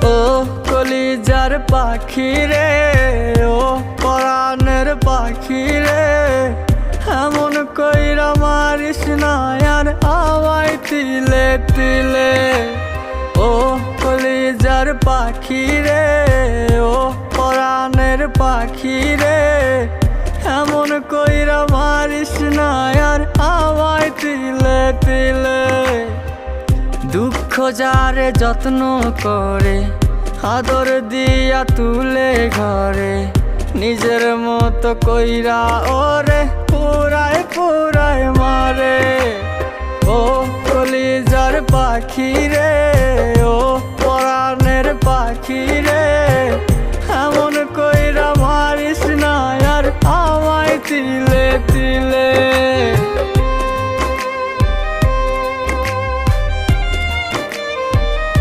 ও কলিজার পাখি রে, ও পরাণের পাখি রে, এমন কইরা মারিস না আর আমায় তিলে তিলে। ও কলিজার পাখি রে, ও পরাণের পাখি রে, এমন কইরা মারিস না আর আমায় তিলে তিলে। দুঃখ যারে যত্ন করে, আদর দিয়া তুলে ঘরে, নিজের মতো কইরা ওরে পুরায় পুরায় মারে। ও কলিজার পাখি রে, ও পরাণের পাখি রে,